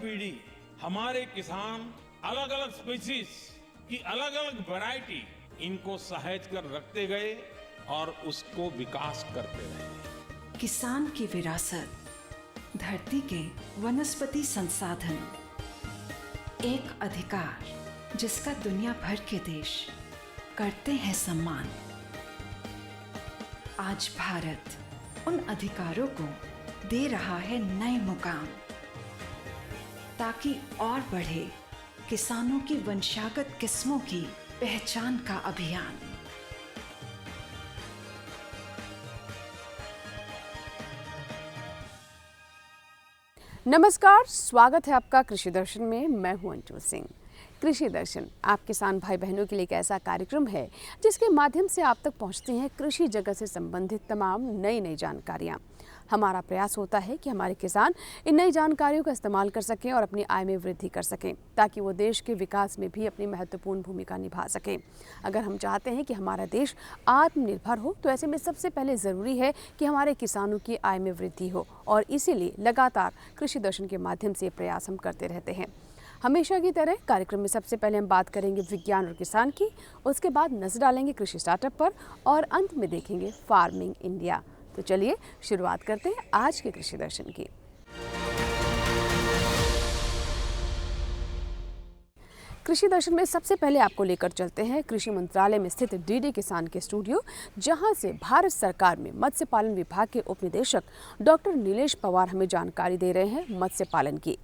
पीढ़ी हमारे किसान अलग अलग स्पीसीज की अलग अलग वैरायटी इनको सहेज कर रखते गए और उसको विकास करते रहे। किसान की विरासत, धरती के वनस्पति संसाधन, एक अधिकार जिसका दुनिया भर के देश करते हैं सम्मान। आज भारत उन अधिकारों को दे रहा है नए मुकाम, ताकि और बढ़े किसानों की वंशागत किस्मों की पहचान का अभियान। नमस्कार, स्वागत है आपका कृषि दर्शन में। मैं हूं अंशु सिंह। कृषि दर्शन आप किसान भाई बहनों के लिए एक ऐसा कार्यक्रम है जिसके माध्यम से आप तक पहुंचती हैं कृषि जगत से संबंधित तमाम नई जानकारियां। हमारा प्रयास होता है कि हमारे किसान इन नई जानकारियों का इस्तेमाल कर सकें और अपनी आय में वृद्धि कर सकें, ताकि वो देश के विकास में भी अपनी महत्वपूर्ण भूमिका निभा सकें। अगर हम चाहते हैं कि हमारा देश आत्मनिर्भर हो, तो ऐसे में सबसे पहले ज़रूरी है कि हमारे किसानों की आय में वृद्धि हो, और इसीलिए लगातार कृषि दर्शन के माध्यम से प्रयास हम करते रहते हैं। हमेशा की तरह कार्यक्रम में सबसे पहले हम बात करेंगे विज्ञान और किसान की, उसके बाद नजर डालेंगे कृषि स्टार्टअप पर, और अंत में देखेंगे फार्मिंग इंडिया। तो चलिए शुरुआत करते हैं आज के कृषि दर्शन की। कृषि दर्शन में सबसे पहले आपको लेकर चलते हैं कृषि मंत्रालय में स्थित डीडी किसान के स्टूडियो, जहां से भारत सरकार में मत्स्य पालन विभाग के उप निदेशक डॉक्टर नीलेश पवार हमें जानकारी दे रहे हैं मत्स्य पालन की।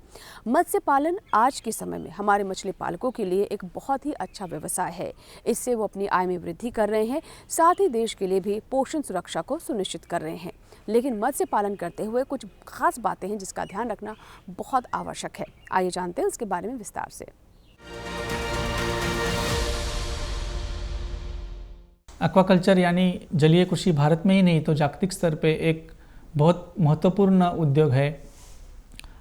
मत्स्य पालन आज के समय में हमारे मछली पालकों के लिए एक बहुत ही अच्छा व्यवसाय है। इससे वो अपनी आय में वृद्धि कर रहे हैं, साथ ही देश के लिए भी पोषण सुरक्षा को सुनिश्चित कर रहे हैं। लेकिन मत्स्य पालन करते हुए कुछ खास बातें हैं जिसका ध्यान रखना बहुत आवश्यक है। आइए जानते हैं उसके बारे में विस्तार से। एक्वाकल्चर यानी जलीय कृषि भारत में ही नहीं तो जागतिक स्तर पे एक बहुत महत्वपूर्ण उद्योग है।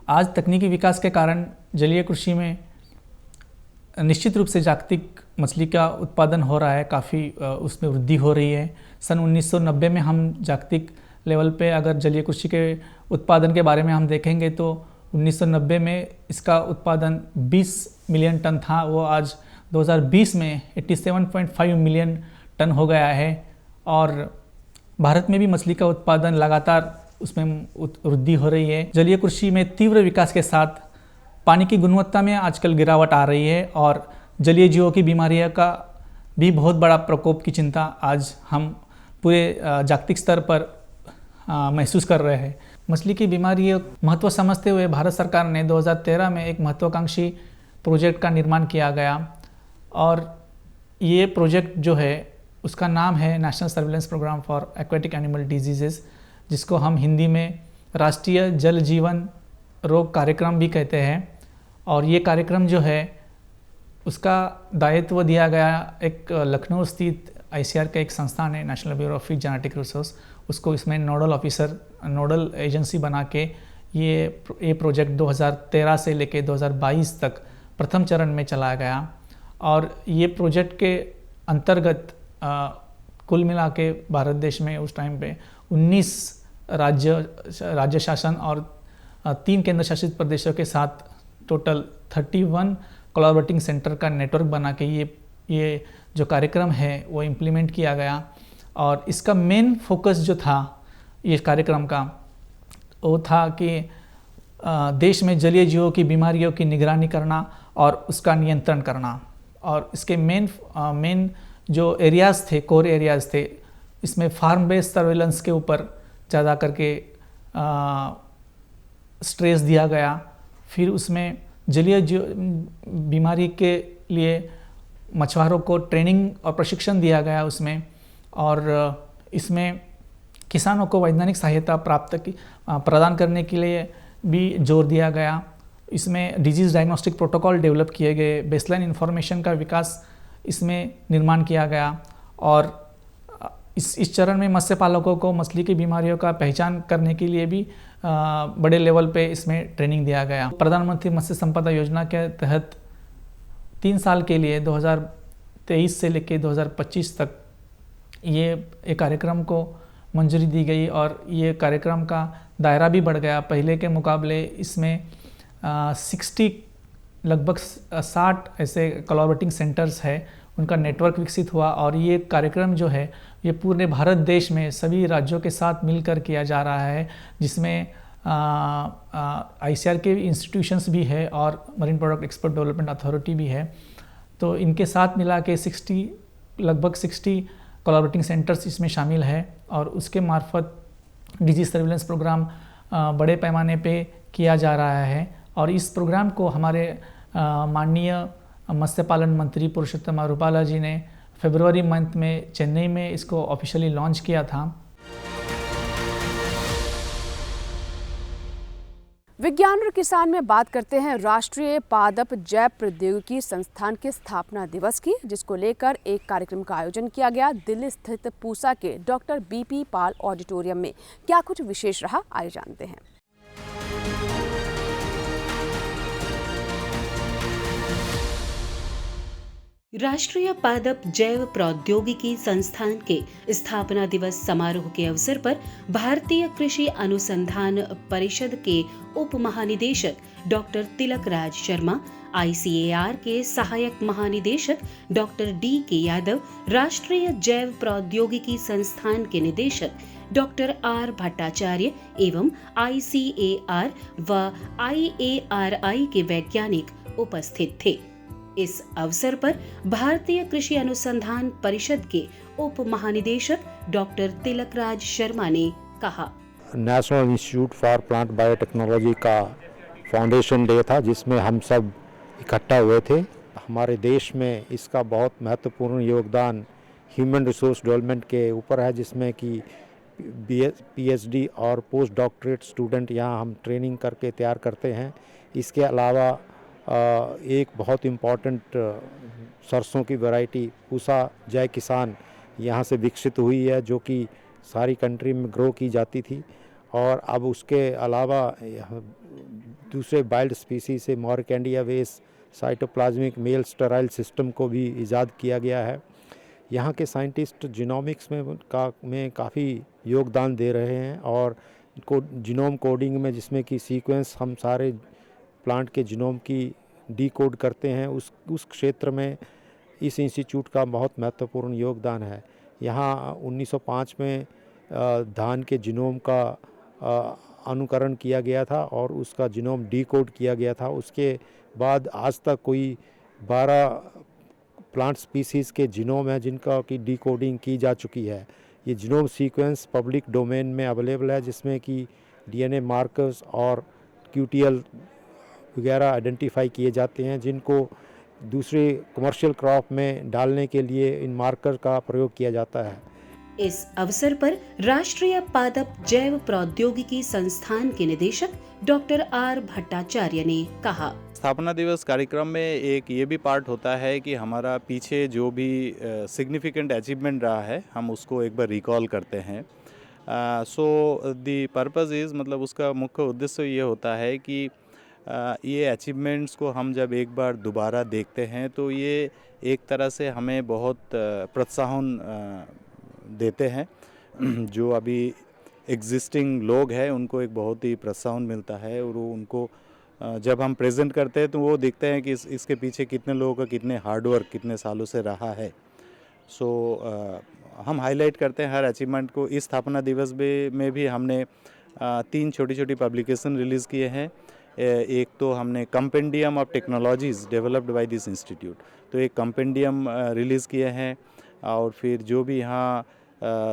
आज तकनीकी विकास के कारण जलीय कृषि में निश्चित रूप से जागतिक मछली का उत्पादन हो रहा है, काफ़ी उसमें वृद्धि हो रही है। सन 1990 में हम जागतिक लेवल पे अगर जलीय कृषि के उत्पादन के बारे में हम देखेंगे तो 1990 में इसका उत्पादन 20 मिलियन टन था, वो आज 2020 में 87.5 मिलियन टन हो गया है। और भारत में भी मछली का उत्पादन लगातार उसमें वृद्धि हो रही है। जलीय कृषि में तीव्र विकास के साथ पानी की गुणवत्ता में आजकल गिरावट आ रही है, और जलीय जीवों की बीमारियों का भी बहुत बड़ा प्रकोप की चिंता आज हम पूरे जागतिक स्तर पर महसूस कर रहे हैं। मछली की बीमारियों महत्व समझते हुए भारत सरकार ने 2013 में एक महत्वाकांक्षी प्रोजेक्ट का निर्माण किया गया, और ये प्रोजेक्ट जो है उसका नाम है national surveillance programme for aquatic animal diseases, जिसको हम हिंदी में राष्ट्रीय जल जीवन रोग कार्यक्रम भी कहते हैं। और ये कार्यक्रम जो है उसका दायित्व दिया गया एक लखनऊ स्थित ICAR का एक संस्थान है, national bureau of fish genetic resource, उसको इसमें नोडल एजेंसी बना के ये प्रोजेक्ट 2013 से लेके 2022 तक प्रथम चरण में चलाया गया। और ये प्रोजेक्ट के अंतर्गत कुल मिला के भारत देश में उस टाइम पे 19 राज्य शासन और 3 केंद्र शासित प्रदेशों के साथ टोटल 31 कोलैबोरेटिंग सेंटर का नेटवर्क बना के ये जो कार्यक्रम है वो इम्प्लीमेंट किया गया। और इसका मेन फोकस जो था ये कार्यक्रम का, वो था कि देश में जलीय जीवों की बीमारियों की निगरानी करना और उसका नियंत्रण करना। और इसके मेन जो एरियाज़ थे, कोर एरियाज़ थे, इसमें फार्म बेस्ड सर्वेलेंस के ऊपर ज़्यादा करके स्ट्रेस दिया गया। फिर उसमें जलीय बीमारी के लिए मछुआरों को ट्रेनिंग और प्रशिक्षण दिया गया उसमें, और इसमें किसानों को वैज्ञानिक सहायता प्रदान करने के लिए भी जोर दिया गया। इसमें डिजीज़ डायग्नोस्टिक प्रोटोकॉल डेवलप किए गए, बेसलाइन इन्फॉर्मेशन का विकास इसमें निर्माण किया गया। और इस चरण में मत्स्य पालकों को मछली की बीमारियों का पहचान करने के लिए भी बड़े लेवल पे इसमें ट्रेनिंग दिया गया। प्रधानमंत्री मत्स्य संपदा योजना के तहत 3 साल के लिए 2023 से लेकर 2025 तक ये कार्यक्रम को मंजूरी दी गई, और ये कार्यक्रम का दायरा भी बढ़ गया। पहले के मुकाबले इसमें लगभग 60 ऐसे कोलैबोरेटिंग सेंटर्स है, उनका नेटवर्क विकसित हुआ और ये कार्यक्रम जो है ये पूरे भारत देश में सभी राज्यों के साथ मिलकर किया जा रहा है, जिसमें ICAR के इंस्टीट्यूशंस भी है और marine product export development authority भी है। तो इनके साथ मिला के लगभग 60 कोलैबोरेटिंग सेंटर्स इसमें शामिल है और उसके मार्फत डिजीज सर्विलेंस प्रोग्राम बड़े पैमाने पे किया जा रहा है। और इस प्रोग्राम को हमारे माननीय मत्स्य पालन मंत्री पुरुषोत्तम रूपाला जी ने फरवरी मंथ में चेन्नई में इसको ऑफिशियली लॉन्च किया था। विज्ञान और किसान में बात करते हैं राष्ट्रीय पादप जैव प्रौद्योगिकी संस्थान के स्थापना दिवस की, जिसको लेकर एक कार्यक्रम का आयोजन किया गया दिल्ली स्थित पूसा के डॉक्टर BP पाल ऑडिटोरियम में। क्या कुछ विशेष रहा, आइए जानते हैं। राष्ट्रीय पादप जैव प्रौद्योगिकी संस्थान के स्थापना दिवस समारोह के अवसर पर भारतीय कृषि अनुसंधान परिषद के उप महानिदेशक डॉक्टर तिलक राज शर्मा, ICAR के सहायक महानिदेशक डॉक्टर DK यादव, राष्ट्रीय जैव प्रौद्योगिकी संस्थान के निदेशक डॉक्टर R भट्टाचार्य एवं ICAR व IARI के वैज्ञानिक उपस्थित थे। इस अवसर पर भारतीय कृषि अनुसंधान परिषद के उप महानिदेशक डॉक्टर तिलक राज शर्मा ने कहा, national institute for plant biotechnology का फाउंडेशन डे था जिसमें हम सब इकट्ठा हुए थे। हमारे देश में इसका बहुत महत्वपूर्ण योगदान ह्यूमन रिसोर्स डेवलपमेंट के ऊपर है, जिसमें कि PhD और पोस्ट डॉक्टरेट स्टूडेंट यहाँ हम ट्रेनिंग करके तैयार करते हैं। इसके अलावा एक बहुत इम्पॉर्टेंट सरसों की वैरायटी पूसा जय किसान यहाँ से विकसित हुई है, जो कि सारी कंट्री में ग्रो की जाती थी। और अब उसके अलावा दूसरे वाइल्ड स्पीसीज से मॉरकैंडिया वेस साइटोप्लाज्मिक मेल स्टेराइल सिस्टम को भी इजाद किया गया है। यहाँ के साइंटिस्ट जीनोमिक्स में काफ़ी योगदान दे रहे हैं और जीनोम कोडिंग में, जिसमें कि सीक्वेंस हम सारे प्लांट के जीनोम की डीकोड करते हैं, उस क्षेत्र में इस इंस्टीट्यूट का बहुत महत्वपूर्ण योगदान है। यहाँ 1905 में धान के जीनोम का अनुकरण किया गया था और उसका जीनोम डीकोड किया गया था। उसके बाद आज तक कोई 12 प्लांट स्पीसीज़ के जीनोम है जिनका की डीकोडिंग की जा चुकी है। ये जीनोम सीक्वेंस पब्लिक डोमेन में अवेलेबल है, जिसमें कि DNA मार्कर्स और QTL वगैरह आइडेंटिफाई किए जाते हैं, जिनको दूसरे कमर्शियल क्रॉप में डालने के लिए इन मार्कर का प्रयोग किया जाता है। इस अवसर पर राष्ट्रीय पादप जैव प्रौद्योगिकी संस्थान के निदेशक डॉक्टर R भट्टाचार्य ने कहा, स्थापना दिवस कार्यक्रम में एक ये भी पार्ट होता है कि हमारा पीछे जो भी सिग्निफिकेंट अचीवमेंट रहा है हम उसको एक बार रिकॉल करते हैं। सो द पर्पस इज़, मतलब उसका मुख्य उद्देश्य ये होता है कि ये अचीवमेंट्स को हम जब एक बार दोबारा देखते हैं तो ये एक तरह से हमें बहुत प्रोत्साहन देते हैं। जो अभी एग्जिस्टिंग लोग हैं उनको एक बहुत ही प्रोत्साहन मिलता है और वो उनको जब हम प्रेजेंट करते हैं तो वो देखते हैं कि इसके पीछे कितने लोगों का कितने हार्डवर्क कितने सालों से रहा है। सो हम हाईलाइट करते हैं हर अचीवमेंट को। इस स्थापना दिवस में भी हमने 3 छोटी छोटी पब्लिकेशन रिलीज़ किए हैं। एक तो हमने compendium of technologies developed by this institute, तो एक कंपेंडियम रिलीज़ किए हैं। और फिर जो भी यहाँ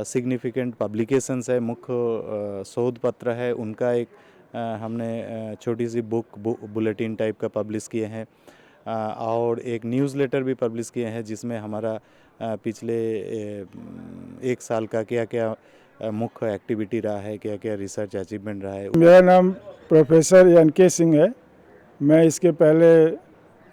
सिग्निफिकेंट पब्लिकेशंस है, मुख्य शोध पत्र है, उनका एक हमने छोटी सी बुलेटिन टाइप का पब्लिश किए हैं। और एक न्यूज़लेटर भी पब्लिश किए हैं जिसमें हमारा पिछले 1 साल का क्या क्या मुख्य एक्टिविटी रहा है, क्या क्या रिसर्च अचीवमेंट रहा है। मेरा नाम प्रोफेसर NK सिंह है। मैं इसके पहले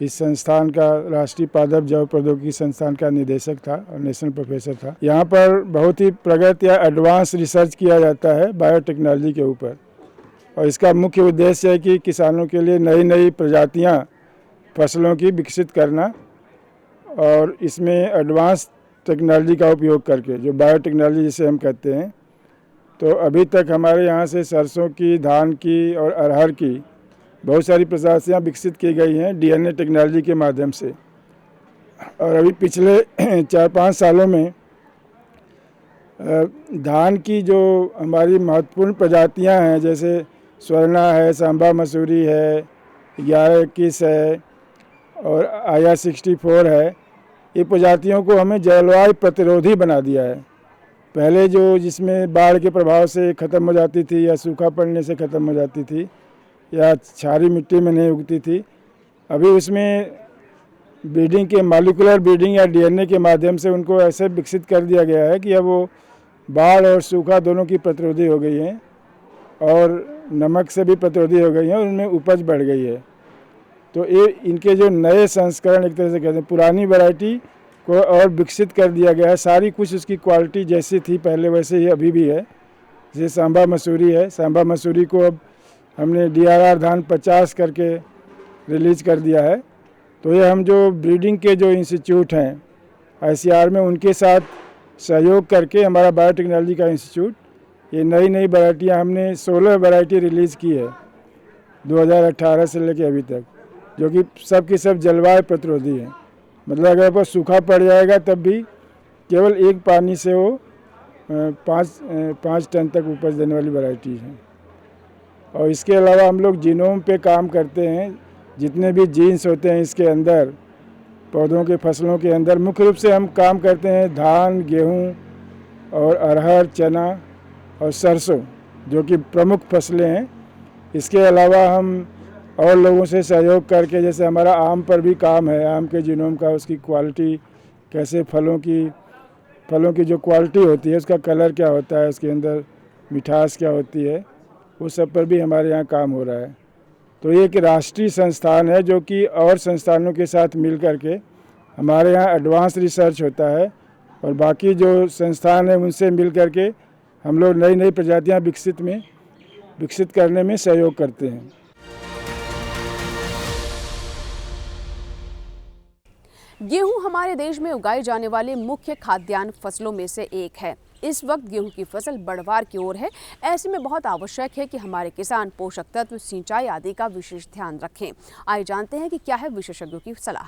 इस संस्थान का राष्ट्रीय पादप जैव प्रौद्योगिकी संस्थान का निदेशक था और नेशनल प्रोफेसर था। यहाँ पर बहुत ही प्रगत या एडवांस रिसर्च किया जाता है बायोटेक्नोलॉजी के ऊपर, और इसका मुख्य उद्देश्य है कि किसानों के लिए नई नई प्रजातियाँ फसलों की विकसित करना और इसमें एडवांस टेक्नोलॉजी का उपयोग करके, जो बायोटेक्नोलॉजी जिसे हम कहते हैं। तो अभी तक हमारे यहाँ से सरसों की, धान की और अरहर की बहुत सारी प्रजातियाँ विकसित की गई हैं DNA टेक्नोलॉजी के माध्यम से। और अभी पिछले 4-5 सालों में धान की जो हमारी महत्वपूर्ण प्रजातियां हैं, जैसे स्वर्णा है, सांबा मसूरी है, 11-21 है और आया 64 है, ये प्रजातियों को हमें जलवायु प्रतिरोधी बना दिया है। पहले जो जिसमें बाढ़ के प्रभाव से ख़त्म हो जाती थी या सूखा पड़ने से ख़त्म हो जाती थी या क्षारीय मिट्टी में नहीं उगती थी, अभी उसमें ब्रीडिंग के मॉलिक्यूलर ब्रीडिंग या DNA के माध्यम से उनको ऐसे विकसित कर दिया गया है कि अब वो बाढ़ और सूखा दोनों की प्रतिरोधी हो गई हैं और नमक से भी प्रतिरोधी हो गई हैं और उनमें उपज बढ़ गई है। तो ये इनके जो नए संस्करण एक तरह से कहते हैं, पुरानी वैरायटी को और विकसित कर दिया गया है। सारी कुछ उसकी क्वालिटी जैसी थी पहले वैसे ही अभी भी है। जैसे सांबा मसूरी है, सांबा मसूरी को अब हमने DRR धान 50 करके रिलीज कर दिया है। तो ये हम जो ब्रीडिंग के जो इंस्टीट्यूट हैं ICR में, उनके साथ सहयोग करके हमारा बायोटेक्नोलॉजी का इंस्टीट्यूट ये नई नई वैरायटियाँ हमने 16 वैरायटी रिलीज़ की है 2018 से लेके अभी तक, जो कि सब की सब जलवायु प्रतिरोधी है। मतलब अगर पर सूखा पड़ जाएगा तब भी केवल एक पानी से वो 5 टन तक उपज देने वाली वैरायटी है। और इसके अलावा हम लोग जीनोम पे काम करते हैं। जितने भी जीन्स होते हैं इसके अंदर, पौधों के फसलों के अंदर, मुख्य रूप से हम काम करते हैं धान, गेहूं और अरहर, चना और सरसों, जो कि प्रमुख फसलें हैं। इसके अलावा हम और लोगों से सहयोग करके, जैसे हमारा आम पर भी काम है, आम के जीनोम का, उसकी क्वालिटी कैसे, फलों की जो क्वालिटी होती है, उसका कलर क्या होता है, उसके अंदर मिठास क्या होती है, वो सब पर भी हमारे यहाँ काम हो रहा है। तो ये एक राष्ट्रीय संस्थान है जो कि और संस्थानों के साथ मिल कर के हमारे यहाँ एडवांस रिसर्च होता है और बाकी जो संस्थान है उनसे मिल कर के हम लोग नई नई प्रजातियाँ विकसित करने में सहयोग करते हैं। गेहूं हमारे देश में उगाई जाने वाले मुख्य खाद्यान्न फसलों में से एक है। इस वक्त गेहूं की फसल बढ़वार की ओर है। ऐसे में बहुत आवश्यक है कि हमारे किसान पोषक तत्व, सिंचाई आदि का विशेष ध्यान रखें। आइए जानते हैं कि क्या है विशेषज्ञों की सलाह।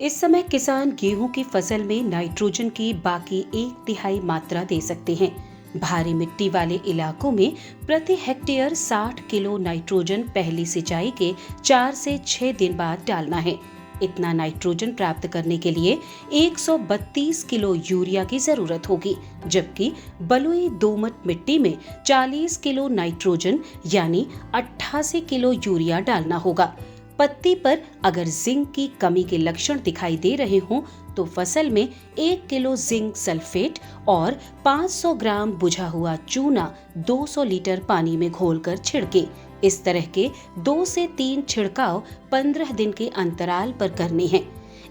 इस समय किसान गेहूं की फसल में नाइट्रोजन की बाकी 1/3 मात्रा दे सकते हैं। भारी मिट्टी वाले इलाकों में प्रति हेक्टेयर 60 किलो नाइट्रोजन पहली सिंचाई के 4 से 6 दिन बाद डालना है। इतना नाइट्रोजन प्राप्त करने के लिए 132 किलो यूरिया की जरूरत होगी, जबकि बलुई दोमट मिट्टी में 40 किलो नाइट्रोजन यानी 88 किलो यूरिया डालना होगा। पत्ती पर अगर जिंक की कमी के लक्षण दिखाई दे रहे हों तो फसल में 1 किलो जिंक सल्फेट और 500 ग्राम बुझा हुआ चूना 200 लीटर पानी में घोलकर छिड़के। इस तरह के 2 से 3 छिड़काव 15 दिन के अंतराल पर करने हैं।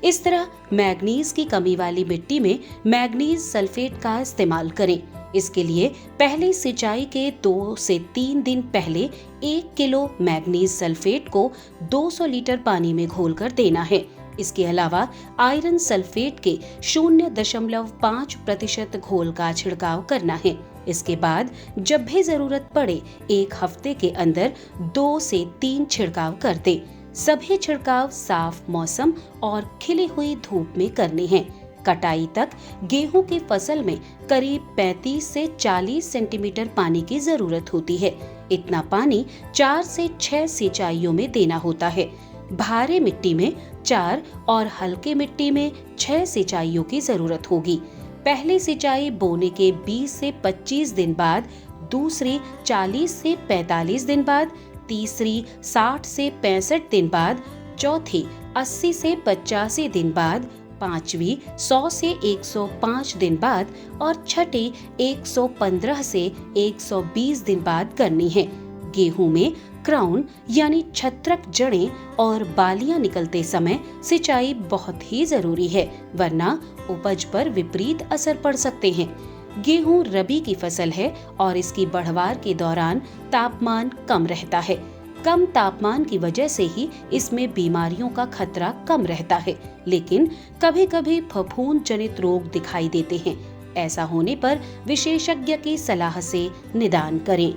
इस तरह मैग्नीज की कमी वाली मिट्टी में मैग्नीज सल्फेट का इस्तेमाल करें। इसके लिए पहली सिंचाई के 2 से 3 दिन पहले 1 किलो मैग्नीज सल्फेट को 200 लीटर पानी में घोलकर देना है। इसके अलावा आयरन सल्फेट के 0.5% घोल का छिड़काव करना है। इसके बाद जब भी जरूरत पड़े 1 हफ्ते के अंदर 2 से 3 छिड़काव कर दे। सभी छिड़काव साफ मौसम और खिली हुई धूप में करने हैं। कटाई तक गेहूं की फसल में करीब 35 से 40 सेंटीमीटर पानी की जरूरत होती है। इतना पानी 4 से 6 सिंचाइयों में देना होता है। भारी मिट्टी में 4 और हल्के मिट्टी में 6 सिंचाइयों की जरूरत होगी। पहली सिंचाई बोने के 20 से 25 दिन बाद, दूसरी 40 से 45 दिन बाद, तीसरी 60 से 65 दिन बाद, चौथी 80 से 85 दिन बाद, पांचवी 100 से 105 दिन बाद और छठी 115 से 120 दिन बाद करनी है। गेहूं में क्राउन यानी छत्रक जड़ें और बालियां निकलते समय सिंचाई बहुत ही जरूरी है, वरना उपज पर विपरीत असर पड़ सकते हैं। गेहूं रबी की फसल है और इसकी बढ़वार के दौरान तापमान कम रहता है। कम तापमान की वजह से ही इसमें बीमारियों का खतरा कम रहता है, लेकिन कभी कभी फफूंद जनित रोग दिखाई देते हैं। ऐसा होने पर विशेषज्ञ की सलाह से निदान करें।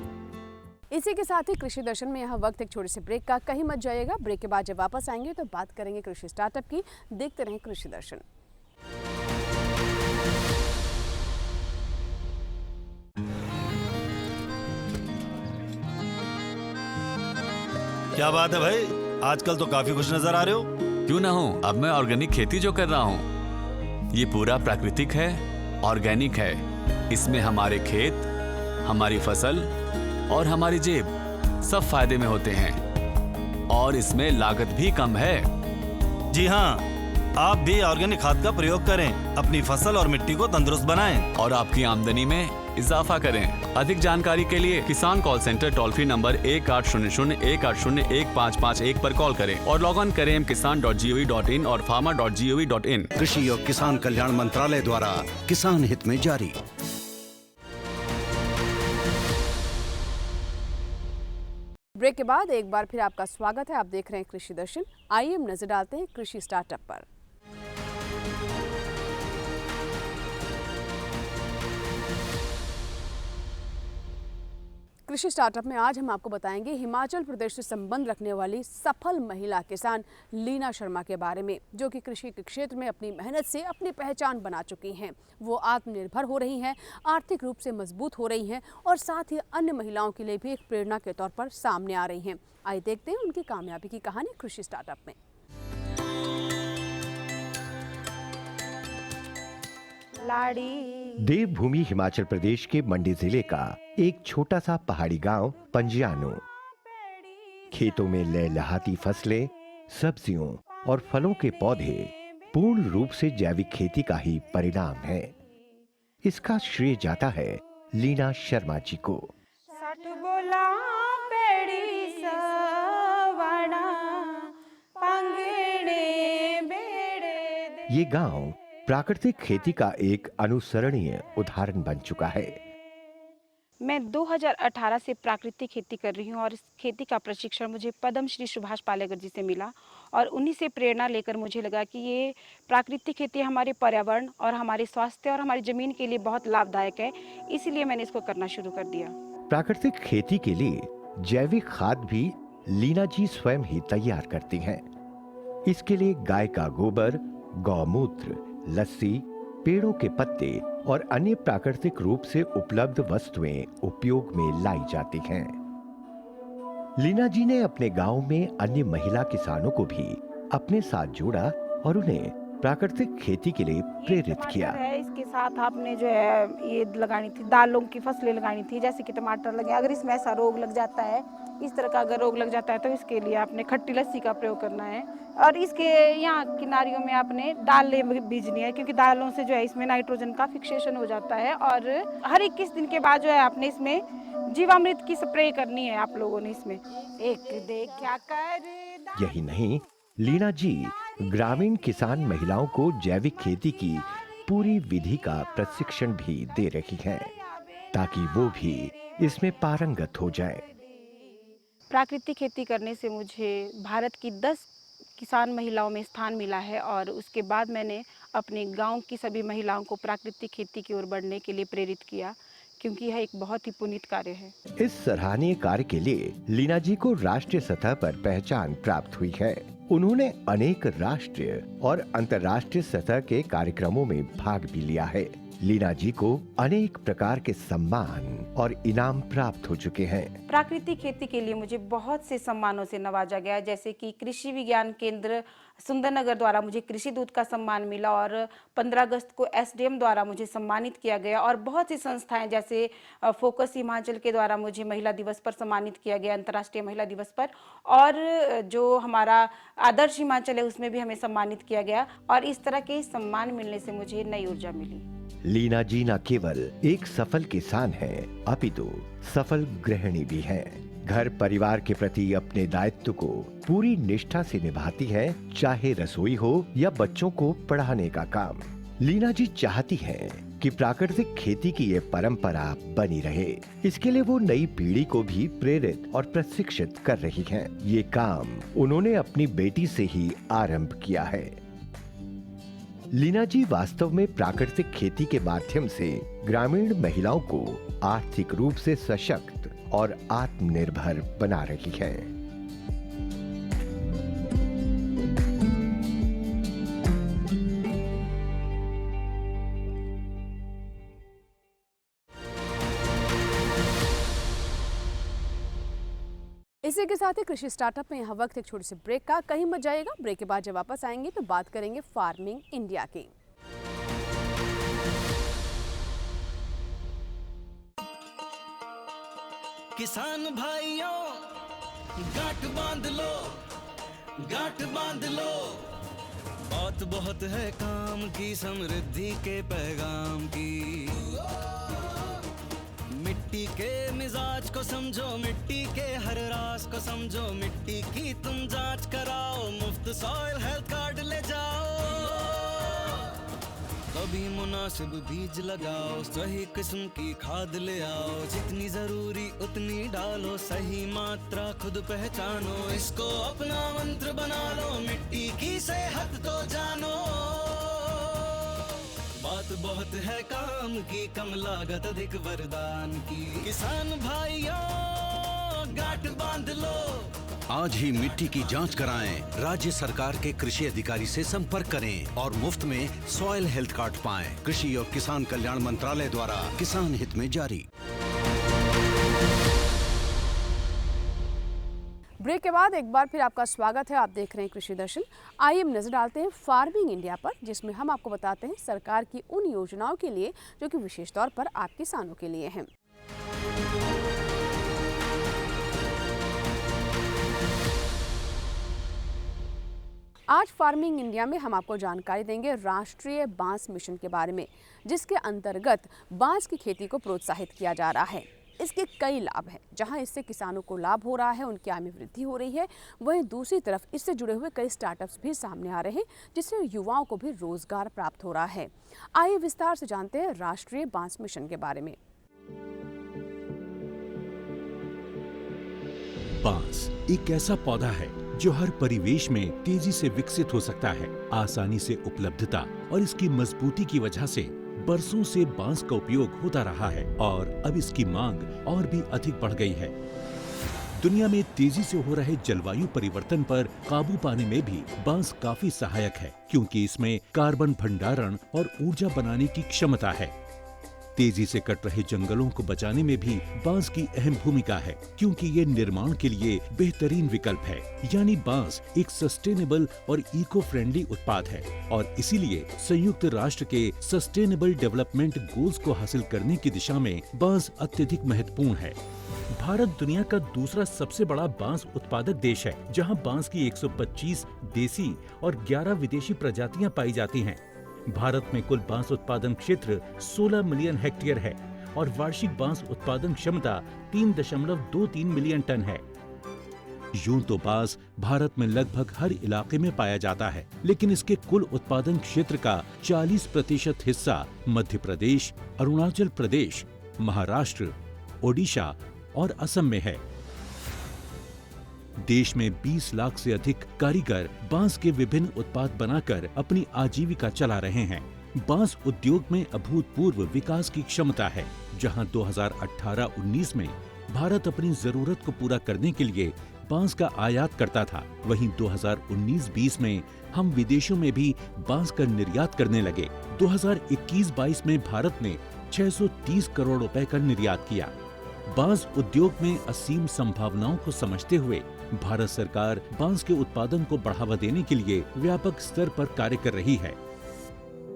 इसी के साथ ही कृषि दर्शन में यहाँ वक्त एक छोटे से ब्रेक का, कहीं मत जाइएगा। ब्रेक के बाद जब वापस आएंगे तो बात करेंगे कृषि स्टार्टअप की। देखते रहें कृषि दर्शन। क्या बात है भाई, आजकल तो काफी खुश नजर आ रहे हो। क्यों ना हो, अब मैं ऑर्गेनिक खेती जो कर रहा हूँ ये पूरा प्राकृतिक है, ऑर्गेनिक है। इसमें हमारे खेत, हमारी फसल और हमारी जेब सब फायदे में होते हैं और इसमें लागत भी कम है। जी हाँ, आप भी ऑर्गेनिक खाद का प्रयोग करें, अपनी फसल और मिट्टी को तंदुरुस्त बनाएं और आपकी आमदनी में इजाफा करें। अधिक जानकारी के लिए किसान call centre toll free number 1800-180-1551 पर कॉल करें और लॉग ऑन करें kisan.gov.in और farmer.gov.in। कृषि और किसान कल्याण मंत्रालय द्वारा किसान हित में जारी। ब्रेक के बाद एक बार फिर आपका स्वागत है। आप देख रहे हैं कृषि दर्शन। आइए हम नजर डालते हैं कृषि स्टार्टअप पर। कृषि स्टार्टअप में आज हम आपको बताएंगे हिमाचल प्रदेश से संबंध रखने वाली सफल महिला किसान लीना शर्मा के बारे में, जो कि कृषि के क्षेत्र में अपनी मेहनत से अपनी पहचान बना चुकी हैं। वो आत्मनिर्भर हो रही हैं, आर्थिक रूप से मजबूत हो रही हैं और साथ ही अन्य महिलाओं के लिए भी एक प्रेरणा के तौर पर सामने आ रही हैं। आइए देखते हैं उनकी कामयाबी की कहानी कृषि स्टार्टअप में। देवभूमि हिमाचल प्रदेश के मंडी जिले का एक छोटा सा पहाड़ी गांव पंजियानो। खेतों में लहलहाती फसलें, सब्जियों और फलों के पौधे पूर्ण रूप से जैविक खेती का ही परिणाम है। इसका श्रेय जाता है लीना शर्मा जी को। ये गांव प्राकृतिक खेती का एक अनुसरणीय उदाहरण बन चुका है। मैं 2018 से प्राकृतिक खेती कर रही हूँ और इस खेती का प्रशिक्षण मुझे पद्म श्री सुभाष पालेकर जी से मिला और उन्हीं से प्रेरणा लेकर मुझे लगा कि ये प्राकृतिक खेती हमारे पर्यावरण और हमारे स्वास्थ्य और हमारी जमीन के लिए बहुत लाभदायक है, इसीलिए मैंने इसको करना शुरू कर दिया। प्राकृतिक खेती के लिए जैविक खाद भी लीना जी स्वयं ही तैयार करती हैं। इसके लिए गाय का गोबर, गौमूत्र, लस्सी, पेड़ों के पत्ते और अन्य प्राकृतिक रूप से उपलब्ध वस्तुएं उपयोग में लाई जाती हैं। लीना जी ने अपने गांव में अन्य महिला किसानों को भी अपने साथ जोड़ा और उन्हें प्राकृतिक खेती के लिए प्रेरित किया। इसके साथ आपने जो है ये लगानी थी, दालों की फसलें लगानी थी, जैसे कि टमाटर लगे। अगर इसमें ऐसा रोग लग जाता है, इस तरह का अगर रोग लग जाता है तो इसके लिए आपने खट्टी लस्सी का प्रयोग करना है और इसके यहाँ किनारियों में आपने दालें बीजनी है, क्योंकि दालों से जो है इसमें नाइट्रोजन का फिक्सेशन हो जाता है। और हर 21 दिन के बाद जो है आपने इसमें जीवामृत की स्प्रे करनी है आप लोगों ने इसमें। एक देख क्या कर। यही नहीं, लीना जी ग्रामीण किसान महिलाओं को जैविक खेती की पूरी विधि का प्रशिक्षण भी दे रही हैं, ताकि वो भी इसमें पारंगत हो जाए। प्राकृतिक खेती करने से मुझे भारत की 10 किसान महिलाओं में स्थान मिला है और उसके बाद मैंने अपने गांव की सभी महिलाओं को प्राकृतिक खेती की ओर बढ़ने के लिए प्रेरित किया, क्योंकि यह एक बहुत ही पुनीत कार्य है। इस सराहनीय कार्य के लिए लीना जी को राष्ट्रीय सतह पर पहचान प्राप्त हुई है। उन्होंने अनेक राष्ट्रीय और अंतर्राष्ट्रीय सतह के कार्यक्रमों में भाग भी लिया है। लीना जी को अनेक प्रकार के सम्मान और इनाम प्राप्त हो चुके हैं। प्राकृतिक खेती के लिए मुझे बहुत से सम्मानों से नवाजा गया, जैसे कि कृषि विज्ञान केंद्र सुंदरनगर द्वारा मुझे कृषि दूत का सम्मान मिला और 15 अगस्त को एसडीएम द्वारा मुझे सम्मानित किया गया और बहुत सी संस्थाएं जैसे फोकस हिमाचल के द्वारा मुझे महिला दिवस पर सम्मानित किया गया, अंतर्राष्ट्रीय महिला दिवस पर, और जो हमारा आदर्श हिमाचल है उसमें भी हमें सम्मानित किया गया और इस तरह के सम्मान मिलने से मुझे नई ऊर्जा मिली। लीना जी न केवल एक सफल किसान है, अपितु सफल गृहिणी भी हैं। घर परिवार के प्रति अपने दायित्व को पूरी निष्ठा से निभाती है, चाहे रसोई हो या बच्चों को पढ़ाने का काम। लीना जी चाहती हैं कि प्राकृतिक खेती की ये परंपरा बनी रहे। इसके लिए वो नई पीढ़ी को भी प्रेरित और प्रशिक्षित कर रही हैं। ये काम उन्होंने अपनी बेटी से ही आरंभ किया है। लीना जी वास्तव में प्राकृतिक खेती के माध्यम से ग्रामीण महिलाओं को आर्थिक रूप से सशक्त और आत्मनिर्भर बना रही है। इसी के साथ ही कृषि स्टार्टअप में यहाँ वक्त एक छोटी सी ब्रेक का। कहीं मत जाइएगा। ब्रेक के बाद जब वापस आएंगे तो बात करेंगे फार्मिंग इंडिया की। किसान भाइयों गांठ बांध लो, गांठ बांध लो, बात बहुत है काम की, समृद्धि के पैगाम की। मिट्टी के मिजाज को समझो, मिट्टी के हर राज को समझो, मिट्टी की तुम जांच कराओ, मुफ्त सॉइल हेल्थ कार्ड ले जाओ। कभी मुनासिब बीज लगाओ, सही किस्म की खाद ले आओ, जितनी जरूरी उतनी डालो, सही मात्रा खुद पहचानो, इसको अपना मंत्र बना लो, मिट्टी की सेहत तो जानो। बात बहुत है काम की, कम लागत अधिक वरदान की। किसान भाइयों गांठ बांध लो, आज ही मिट्टी की जांच कराएं, राज्य सरकार के कृषि अधिकारी से संपर्क करें और मुफ्त में सॉइल हेल्थ कार्ड पाएं। कृषि और किसान कल्याण मंत्रालय द्वारा किसान हित में जारी। ब्रेक के बाद एक बार फिर आपका स्वागत है। आप देख रहे हैं कृषि दर्शन। आइए हम नजर डालते हैं फार्मिंग इंडिया पर, जिसमें हम आपको बताते हैं सरकार की उन योजनाओं के लिए जो कि विशेष तौर पर आप किसानों के लिए हैं। आज फार्मिंग इंडिया में हम आपको जानकारी देंगे राष्ट्रीय बांस मिशन के बारे में, जिसके अंतर्गत बांस की खेती को प्रोत्साहित किया जा रहा है। इसके कई लाभ हैं। जहां इससे किसानों को लाभ हो रहा है, उनकी आय में वृद्धि हो रही है, वहीं दूसरी तरफ इससे जुड़े हुए कई स्टार्टअप्स भी सामने आ रहे हैं, जिससे युवाओं को भी रोजगार प्राप्त हो रहा है। आइए विस्तार से जानते हैं राष्ट्रीय बांस मिशन के बारे में। बांस एक ऐसा पौधा है जो हर परिवेश में तेजी से विकसित हो सकता है। आसानी से उपलब्धता और इसकी मजबूती की वजह से बरसों से बांस का उपयोग होता रहा है और अब इसकी मांग और भी अधिक बढ़ गई है। दुनिया में तेजी से हो रहे जलवायु परिवर्तन पर काबू पाने में भी बांस काफी सहायक है, क्योंकि इसमें कार्बन भंडारण और ऊर्जा बनाने की क्षमता है। तेजी से कट रहे जंगलों को बचाने में भी बांस की अहम भूमिका है, क्योंकि ये निर्माण के लिए बेहतरीन विकल्प है। यानी बांस एक सस्टेनेबल और इको फ्रेंडली उत्पाद है और इसीलिए संयुक्त राष्ट्र के सस्टेनेबल डेवलपमेंट गोल्स को हासिल करने की दिशा में बांस अत्यधिक महत्वपूर्ण है। भारत दुनिया का दूसरा सबसे बड़ा बांस उत्पादक देश है, जहां बांस की 125 देसी और 11 विदेशी प्रजातियां पाई जाती हैं। भारत में कुल बांस उत्पादन क्षेत्र 16 मिलियन हेक्टेयर है और वार्षिक बांस उत्पादन क्षमता 3.23 मिलियन टन है। यूं तो बांस भारत में लगभग हर इलाके में पाया जाता है, लेकिन इसके कुल उत्पादन क्षेत्र का 40% हिस्सा मध्य प्रदेश, अरुणाचल प्रदेश, महाराष्ट्र, ओडिशा और असम में है। देश में 20 लाख से अधिक कारीगर बांस के विभिन्न उत्पाद बनाकर अपनी आजीविका चला रहे हैं। बांस उद्योग में अभूतपूर्व विकास की क्षमता है, जहां 2018-19 में भारत अपनी जरूरत को पूरा करने के लिए बांस का आयात करता था, वहीं 2019-20 में हम विदेशों में भी बांस का निर्यात करने लगे। 2021-22 में भारत ने 630 करोड़ रुपए का निर्यात किया। बांस उद्योग में असीम संभावनाओं को समझते हुए भारत सरकार बांस के उत्पादन को बढ़ावा देने के लिए व्यापक स्तर पर कार्य कर रही है।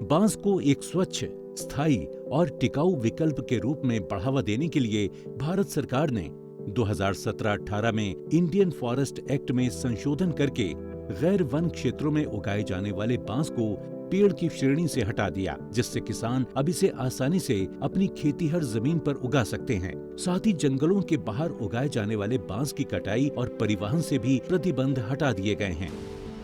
बांस को एक स्वच्छ, स्थायी और टिकाऊ विकल्प के रूप में बढ़ावा देने के लिए भारत सरकार ने 2017-18 में इंडियन फॉरेस्ट एक्ट में संशोधन करके गैर वन क्षेत्रों में उगाए जाने वाले बांस को पेड़ की श्रेणी से हटा दिया, जिससे किसान अब इसे आसानी से अपनी खेतीहर जमीन पर उगा सकते हैं। साथ ही जंगलों के बाहर उगाए जाने वाले बांस की कटाई और परिवहन से भी प्रतिबंध हटा दिए गए हैं।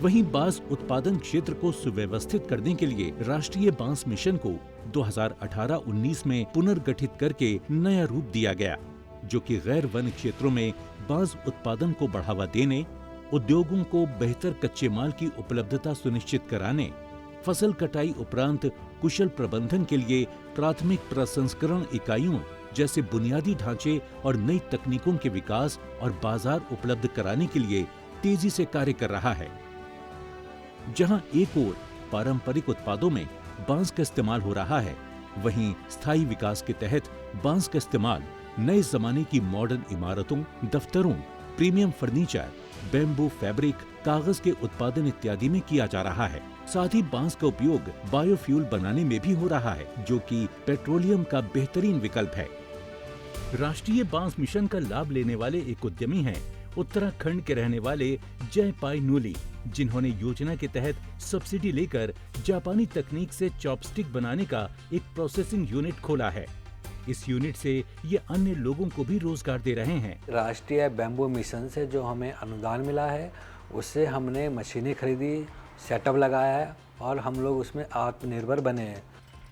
वहीं बांस उत्पादन क्षेत्र को सुव्यवस्थित करने के लिए राष्ट्रीय बांस मिशन को 2018-19 में पुनर्गठित करके नया रूप दिया गया, जो कि गैर वन क्षेत्रों में बांस उत्पादन को बढ़ावा देने, उद्योगों को बेहतर कच्चे माल की उपलब्धता सुनिश्चित कराने, फसल कटाई उपरांत कुशल प्रबंधन के लिए प्राथमिक प्रसंस्करण इकाइयों जैसे बुनियादी ढांचे और नई तकनीकों के विकास और बाजार उपलब्ध कराने के लिए तेजी से कार्य कर रहा है। जहां एक ओर पारंपरिक उत्पादों में बांस का इस्तेमाल हो रहा है, वहीं स्थायी विकास के तहत बांस का इस्तेमाल नए जमाने की मॉडर्न इमारतों, दफ्तरों, प्रीमियम फर्नीचर, बैम्बू फैब्रिक, कागज के उत्पादन इत्यादि में किया जा रहा है। साथ ही बांस का उपयोग बायोफ्यूल बनाने में भी हो रहा है, जो कि पेट्रोलियम का बेहतरीन विकल्प है। राष्ट्रीय बांस मिशन का लाभ लेने वाले एक उद्यमी हैं उत्तराखंड के रहने वाले जय पाई नूली, जिन्होंने योजना के तहत सब्सिडी लेकर जापानी तकनीक से चॉपस्टिक बनाने का एक प्रोसेसिंग यूनिट खोला है। इस यूनिट से ये अन्य लोगों को भी रोजगार दे रहे हैं। राष्ट्रीय बैम्बू मिशन से जो हमें अनुदान मिला है, उससे हमने मशीनें खरीदी, सेटअप लगाया है और हम लोग उसमें आत्मनिर्भर बने हैं।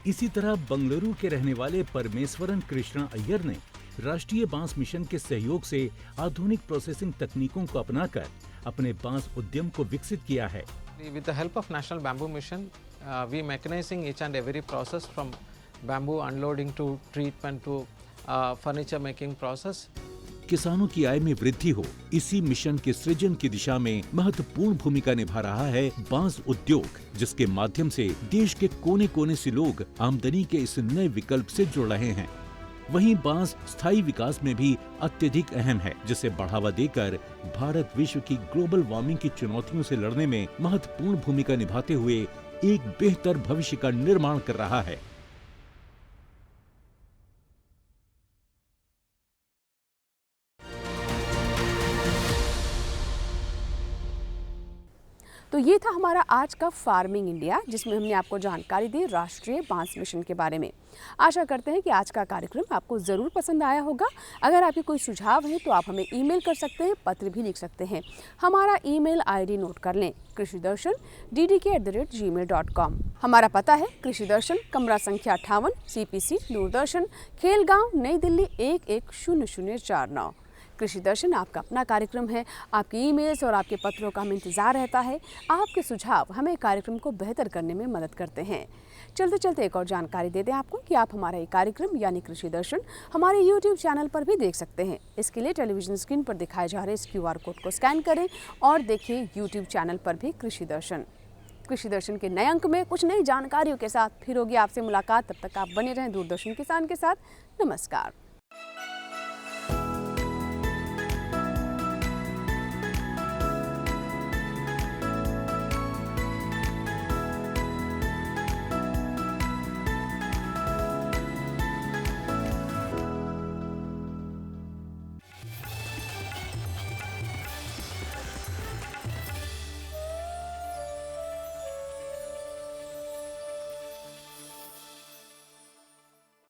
इसी तरह बंगलुरु के रहने वाले परमेश्वरन कृष्णा अय्यर ने राष्ट्रीय बांस मिशन के सहयोग से आधुनिक प्रोसेसिंग तकनीकों को अपनाकर अपने बांस उद्यम को विकसित किया है। With the help of National Bamboo Mission, we mechanizing each and every process from bamboo unloading to treatment to furniture making process. किसानों की आय में वृद्धि हो, इसी मिशन के सृजन की दिशा में महत्वपूर्ण भूमिका निभा रहा है बांस उद्योग, जिसके माध्यम से देश के कोने कोने से लोग आमदनी के इस नए विकल्प से जुड़ रहे हैं। वहीं बांस स्थायी विकास में भी अत्यधिक अहम है, जिसे बढ़ावा देकर भारत विश्व की ग्लोबल वार्मिंग की चुनौतियों से लड़ने में महत्वपूर्ण भूमिका निभाते हुए एक बेहतर भविष्य का निर्माण कर रहा है। तो ये था हमारा आज का फार्मिंग इंडिया, जिसमें हमने आपको जानकारी दी राष्ट्रीय बांस मिशन के बारे में। आशा करते हैं कि आज का कार्यक्रम आपको ज़रूर पसंद आया होगा। अगर आपके कोई सुझाव है तो आप हमें ईमेल कर सकते हैं, पत्र भी लिख सकते हैं। हमारा ईमेल आईडी नोट कर लें, krishidarshan@gmail.com। हमारा पता है कृषि दर्शन, कमरा संख्या 58, CPC दूरदर्शन, खेलगांव, नई दिल्ली 110049। कृषि दर्शन आपका अपना कार्यक्रम है। आपकी ईमेल्स और आपके पत्रों का हमें इंतज़ार रहता है। आपके सुझाव हमें कार्यक्रम को बेहतर करने में मदद करते हैं। चलते चलते एक और जानकारी दे दें आपको कि आप हमारा ये कार्यक्रम यानी कृषि दर्शन हमारे YouTube चैनल पर भी देख सकते हैं। इसके लिए टेलीविज़न स्क्रीन पर दिखाए जा रहे इस QR कोड को स्कैन करें और देखिए YouTube चैनल पर भी कृषि दर्शन। कृषि दर्शन के नए अंक में कुछ नई जानकारियों के साथ फिर होगी आपसे मुलाकात। तब तक आप बने रहें दूरदर्शन किसान के साथ। नमस्कार।